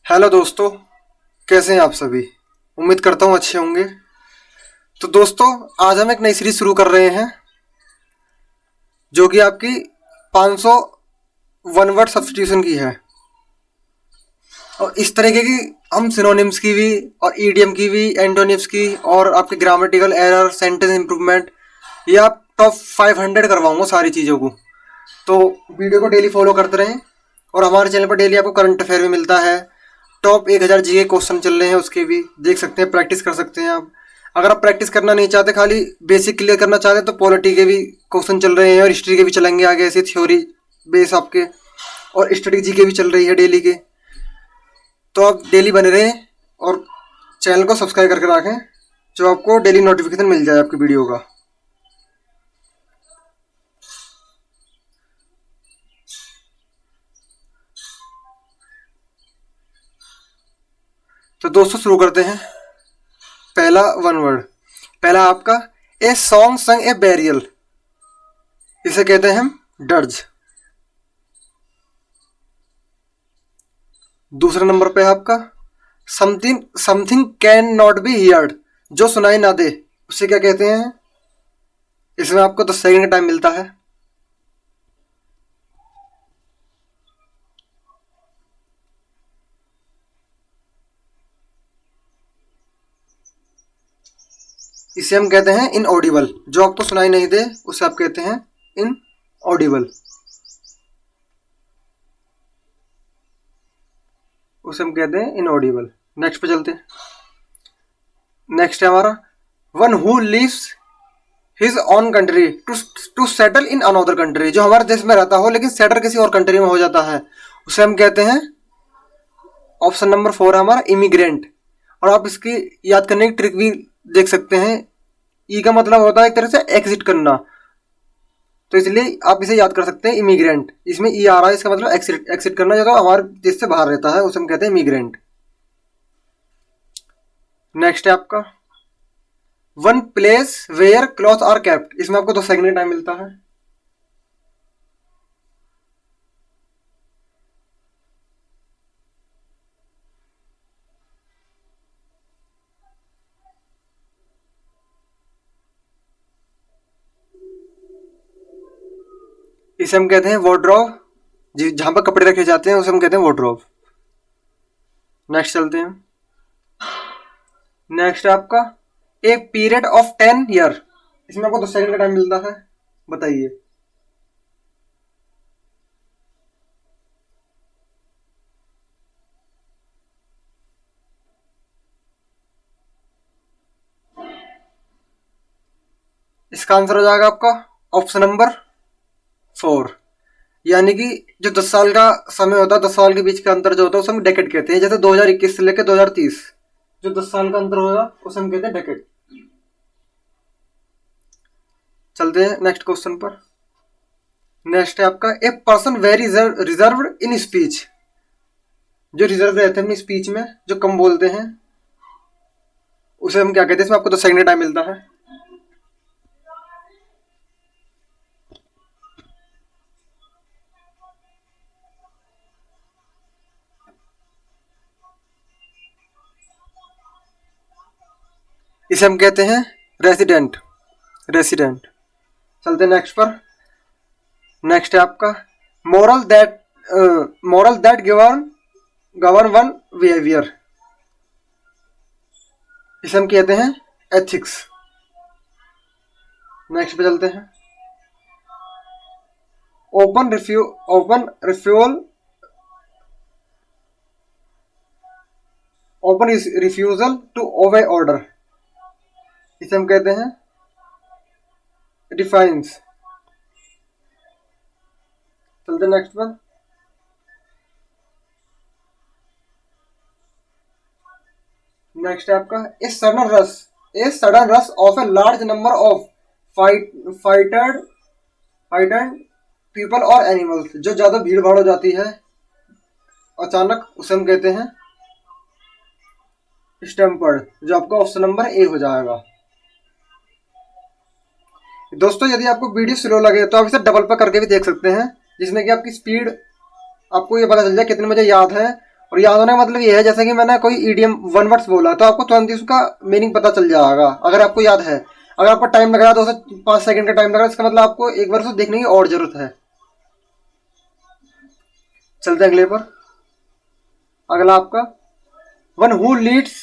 Hello दोस्तों, कैसे हैं आप सभी। उम्मीद करता हूँ अच्छे होंगे। तो दोस्तों, आज हम एक नई सीरीज शुरू कर रहे हैं जो कि आपकी 500 वन वर्ड सब्स्टिट्यूशन की है। और इस तरीके की हम सिनोनिम्स की भी और ईडियम की भी, एंटोनिम्स की और आपके ग्रामेटिकल एरर, सेंटेंस इंप्रूवमेंट, ये आप टॉप 500 करवाऊंगा सारी चीज़ों को। तो वीडियो को डेली फॉलो करते रहें। और हमारे चैनल पर डेली आपको करंट अफेयर भी मिलता है। टॉप 1000 जीके क्वेश्चन चल रहे हैं, उसके भी देख सकते हैं, प्रैक्टिस कर सकते हैं आप। अगर आप प्रैक्टिस करना नहीं चाहते, खाली बेसिक क्लियर करना चाहते हैं, तो पॉलिटी के भी क्वेश्चन चल रहे हैं और हिस्ट्री के भी चलेंगे आगे, ऐसे थ्योरी बेस आपके। और स्ट्रेटेजी के भी चल रही है डेली के। तो आप डेली बने रहें और चैनल को सब्सक्राइब करके रखें, जो आपको डेली नोटिफिकेशन मिल जाए आपकी वीडियो का। तो दोस्तों शुरू करते हैं। पहला वन वर्ड, पहला आपका ए सॉन्ग संग ए बैरियल, इसे कहते हैं हम डर्ज। दूसरे नंबर पे आपका something something can not be heard, जो सुनाई ना दे, उसे क्या कहते हैं। इसमें आपको 10 सेकंड का टाइम मिलता है। इसे हम कहते हैं इनऑडिबल, जो आपको सुनाई नहीं दे उसे आप कहते हैं इनऑडिबल, उसे हम कहते हैं इनऑडिबल। नेक्स्ट पे चलते हैं। नेक्स्ट है हमारा one who lives his own country to settle in another country, जो हमारे देश में रहता हो लेकिन सेटल किसी और कंट्री में हो जाता है, उसे हम कहते हैं, ऑप्शन नंबर 4 है हमारा, इमिग्रेंट। और आप इसकी याद करने की ट्रिक भी देख सकते हैं। ई का मतलब होता है एक तरह से एग्जिट करना, तो इसलिए आप इसे याद कर सकते हैं इमिग्रेंट। इसमें ई आ रहा है, इसका मतलब एक्सिट एक्सिट करना, जो तो हमारे देश से बाहर रहता है, उसे हम कहते हैं इमिग्रेंट। नेक्स्ट है आपका one place where cloth are kept, इसमें आपको 2 सेकंड का टाइम मिलता है। इसे हम कहते हैं वार्डरोब, जी जहां पर कपड़े रखे जाते हैं उसे हम कहते हैं वार्डरोब। नेक्स्ट चलते हैं। नेक्स्ट है आपका ए पीरियड ऑफ 10 ईयर, इसमें आपको 2 सेकंड का टाइम मिलता है, बताइए। इसका आंसर हो जाएगा आपका ऑप्शन नंबर 4, यानी कि जो 10 साल का समय होता है, 10 साल के बीच का अंतर जो होता है उसे हम डेकेड कहते हैं। जैसे 2021 से लेकर 2030 जो 10 साल का अंतर होगा उसे हम कहते हैं डेकेड। चलते हैं नेक्स्ट क्वेश्चन पर। नेक्स्ट है आपका a person very reserved in speech, जो रिजर्व रहते हैं अपनी स्पीच में, जो कम बोलते हैं, उसे हम क्या कहते हैं। इसमें आपको 10 सेकंड का टाइम मिलता है। इसे हम कहते हैं रेसिडेंट, रेसिडेंट। चलते हैं नेक्स्ट पर। नेक्स्ट है आपका moral that govern govern one behaviour, इसे हम कहते हैं एथिक्स। नेक्स्ट पे चलते हैं। Open refuel open refusal to obey order, इसे हम कहते हैं डिफाइंस। चलते नेक्स्ट पर। नेक्स्ट है आपका a sudden rush of a large number of fighted fighted people और एनिमल्स, जो ज्यादा भीड़ भाड़ हो जाती है अचानक, उसे हम कहते हैं स्टैम्पर्ड, जो आपका ऑप्शन नंबर ए हो जाएगा। दोस्तों, यदि आपको वीडियो स्लो लगे तो आप इसे डबल पर करके भी देख सकते हैं, जिसमें कि आपकी स्पीड, आपको ये पता चल जाए कितने मुझे याद है और याद होने का मतलब ये है, जैसे कि मैंने कोई ईडीएम वन वर्ड्स बोला तो आपको तुरंत ही उसका मीनिंग पता चल जाएगा अगर आपको याद है। अगर आपको टाइम लग रहा है 2 से 5 सेकंड का टाइम लग रहा है, इसका मतलब आपको एक बार उसे देखने की और जरूरत है। चलते हैं अगले पर। अगला आपका one who Leeds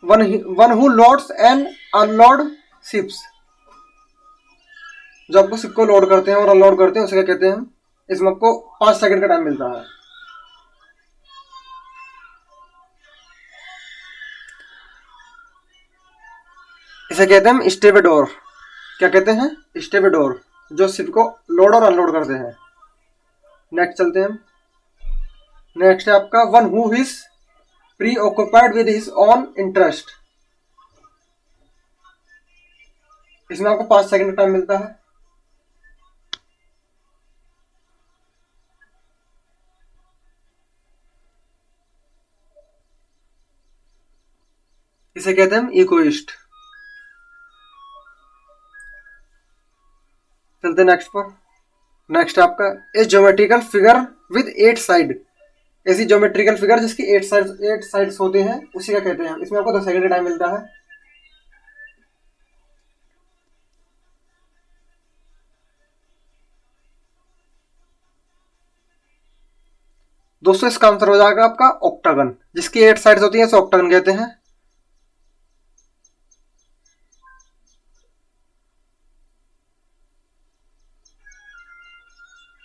one who loads and unload ships. जो आपको शिप को लोड करते हैं और अनलोड करते हैं उसे क्या कहते हैं हम? इसमें आपको 5 सेकंड का टाइम मिलता है। इसे कहते हैं हम स्टेवेडोर। क्या कहते हैं? स्टेवेडोर, जो शिप को लोड और अनलोड करते हैं। नेक्स्ट चलते हैं हम। नेक्स्ट है आपका one who is pre occupied with his own interest. इसमें आपको 5 सेकंड का टाइम मिलता है। इसे कहते हैं हम इगोइस्ट। चलते नेक्स्ट पर। नेक्स्ट आपका ए ज्योमेट्रिकल फिगर विद 8 साइड। ऐसी ज्योमेट्रिकल फिगर जिसकी 8 साइड्स होते हैं उसी का कहते हैं। इसमें आपको 2 सेकंड का टाइम मिलता है। दोस्तों इसका आंसर हो जाएगा आपका ऑक्टागन। जिसकी 8 साइड्स होती हैं उसे ऑक्टागन कहते हैं।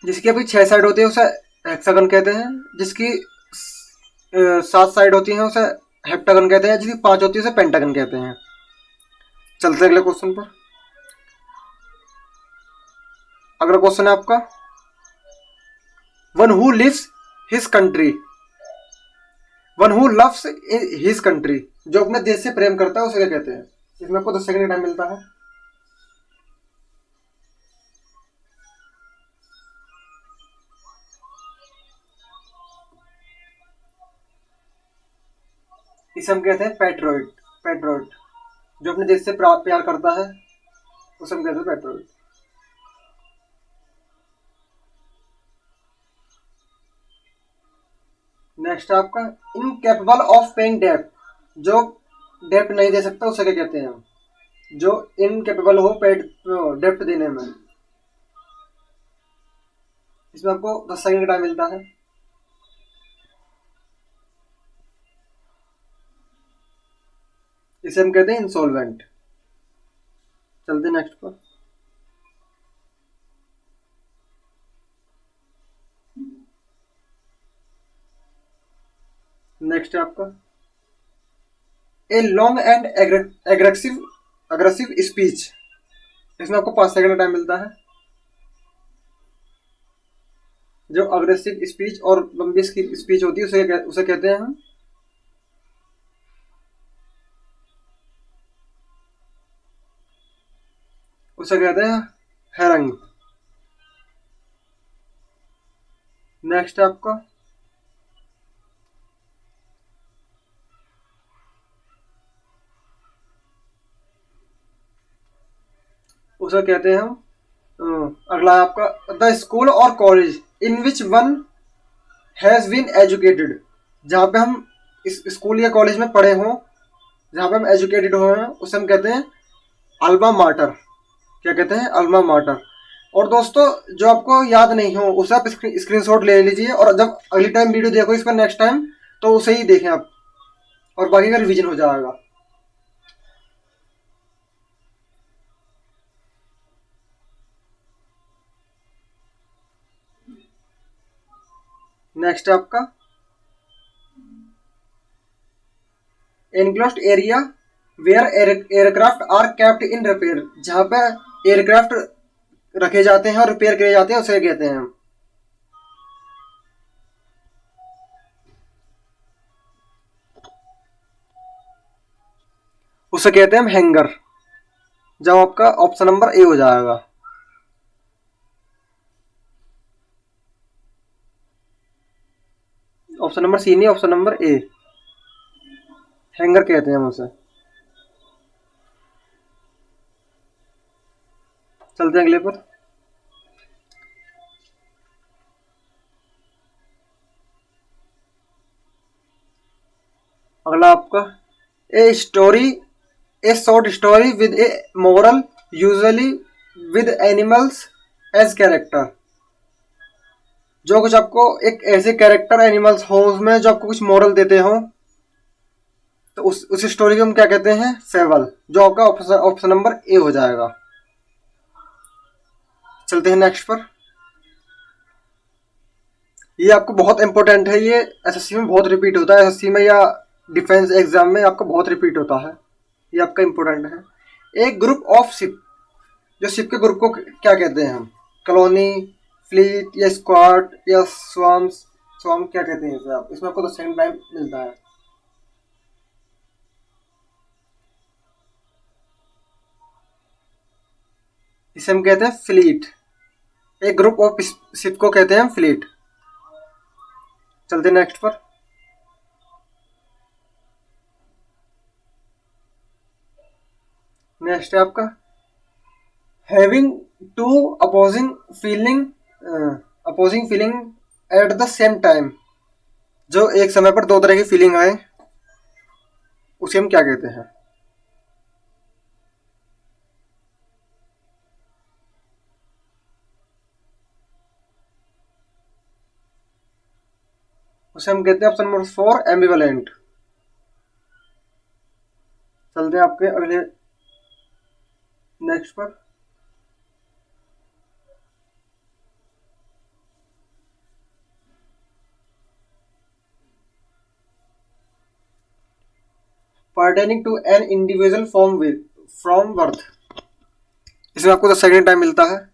जिसकी अभी 6 साइड होती है उसे हेक्सागन कहते हैं। जिसकी 7 साइड होती है उसे हेप्टागन कहते हैं। जिसकी 5 होती है उसे पेंटागन कहते हैं। चलते हैं अगले क्वेश्चन पर। अगला क्वेश्चन है आपका one who lives his country. One who loves his country, जो अपने देश से प्रेम करता है उसे क्या कहते हैं? इसमें आपको 10 सेकंड का टाइम मिलता है। इसे हम कहते हैं पैट्रोइट। पैट्रोइट, जो अपने देश से प्यार करता है उसे हम कहते हैं पैट्रोइट। नेक्स्ट आपका इनकेपेबल ऑफ पेइंग डेप्ट। जो डेप्ट नहीं दे सकता उसे क्या कहते हैं हम? जो इनकेपेबल हो डेप्ट देने में। इसमें आपको 10 सेकंड का टाइम मिलता है। इसे हम कहते हैं इंसॉल्वेंट। चलते नेक्स्ट पर। नेक्स्ट है आपका a long and aggressive speech. इसमें आपको 5 सेकंड का टाइम मिलता है। जो अग्रेसिव स्पीच और लंबी स्पीच होती है उसे कहते हैं हम? उसे कहते हैं हैरंग। नेक्स्ट आपका उसे कहते हैं हम अगला है आपका द स्कूल और college in which one has been educated. जहाँ पे हम इस स्कूल या कॉलेज में पढ़े हों, जहाँ पे हम एजुकेटेड हुए हैं उसे हम कहते हैं अल्मा माटर। क्या कहते हैं? अल्मा माटर। और दोस्तों जो आपको याद नहीं हो उसे आप स्क्रीनशॉट ले लीजिए और जब अगली टाइम वीडियो देखो इसका नेक्स्ट टाइम तो उसे ही देखें आप, और बाकी का रिवीजन हो जाएगा। नेक्स्ट आपका enclosed area where aircraft are kept in repair. जहाँ पे एयरक्राफ्ट रखे जाते हैं और रिपेयर किए जाते हैं उसे कहते हैं हम? उसे कहते हैं हम हैंगर। जब आपका ऑप्शन नंबर ए हो जाएगा। ऑप्शन नंबर सी नहीं, ऑप्शन नंबर ए, हैंगर कहते हैं हम उसे। चलते हैं अगले पर। अगला आपका a story, a short story with a moral usually with animals as character. जो कुछ आपको एक ऐसे कैरेक्टर एनिमल्स हो उसमें जो आपको कुछ मोरल देते हो, तो उस स्टोरी को हम क्या कहते हैं? फेबल, जो आपका ऑप्शन नंबर ए हो जाएगा। चलते हैं नेक्स्ट पर। ये आपको बहुत इंपॉर्टेंट है, ये एसएससी में बहुत रिपीट होता है, एसएससी में या डिफेंस एग्जाम में आपका बहुत रिपीट होता है, ये आपका इंपॉर्टेंट है। एक ग्रुप ऑफ शिप, जो शिप के ग्रुप को क्या कहते हैं हम? कॉलोनी, फ्लीट या स्क्वाड या स्वाम्स, स्वाम क्या कहते हैं इसे आप? इसमें आपको तो सेम टाइम मिलता है। इसे हम कहते हैं फ्लीट। एक ग्रुप ऑफ शिप को कहते हैं फ्लीट। चलते नेक्स्ट पर। नेक्स्ट है आपका having to opposing feeling at the same time. जो एक समय पर दो तरह की फीलिंग आए उसे हम क्या कहते हैं? उसे हम कहते हैं ऑप्शन नंबर 4 एम्बिवेलेंट। चलते हैं आपके अगले नेक्स्ट पर। Pertaining to an individual from birth. इसमें आपको तो सेकंड टाइम मिलता है।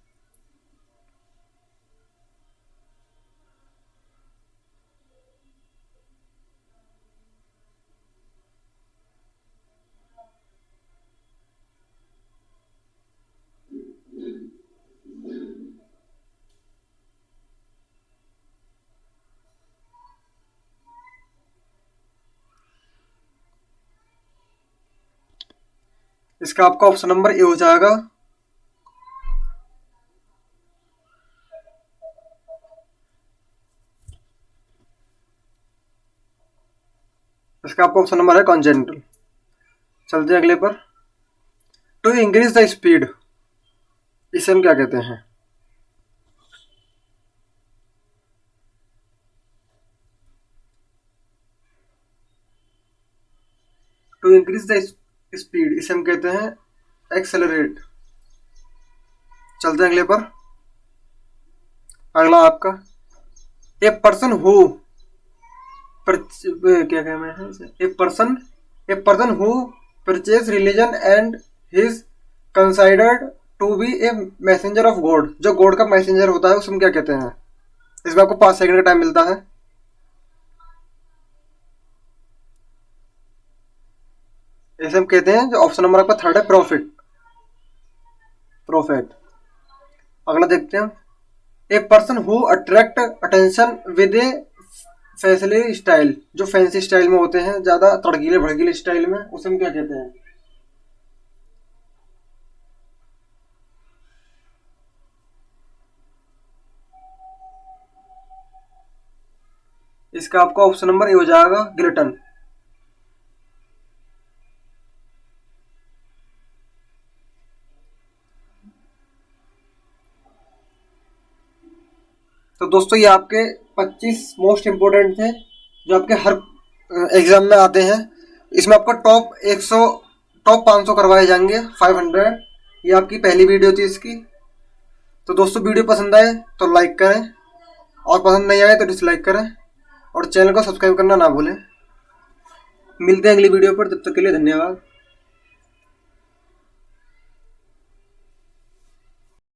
इसका आपका ऑप्शन नंबर ए हो जाएगा। इसका आपका ऑप्शन नंबर है कॉन्जेनिटल। चलते हैं अगले पर। टू इंक्रीज द स्पीड, इसे हम क्या कहते हैं? टू इंक्रीज द स्पीड, इसे हम कहते हैं एक्सेलरेट। चलते हैं अगले पर। अगला आपका ए पर्सन हु क्या कहना है इसे? A person who purchase religion and his considered to be a messenger of God. जो गॉड का मैसेंजर होता है उसे हम क्या कहते हैं? इसमें आपको 5 सेकंड का टाइम मिलता है। इसे हम कहते हैं, जो ऑप्शन नंबर आपका थर्ड है, प्रॉफिट। अगला देखते हैं। ए person who attract attention with A fancy style. जो फैंसी स्टाइल में होते हैं, ज्यादा तड़कीले भड़कीले स्टाइल में, उसे हम क्या कहते हैं? इसका आपका ऑप्शन नंबर ए हो जाएगा, ग्लिटन। तो दोस्तों ये आपके 25 मोस्ट इम्पोर्टेंट थे जो आपके हर एग्जाम में आते हैं। इसमें आपको टॉप 500 करवाए जाएंगे, 500। ये आपकी पहली वीडियो थी इसकी। तो दोस्तों वीडियो पसंद आए तो लाइक करें, और पसंद नहीं आए तो डिसलाइक करें, और चैनल को सब्सक्राइब करना ना भूलें। मिलते हैं अगली वीडियो पर, तब तक के लिए धन्यवाद।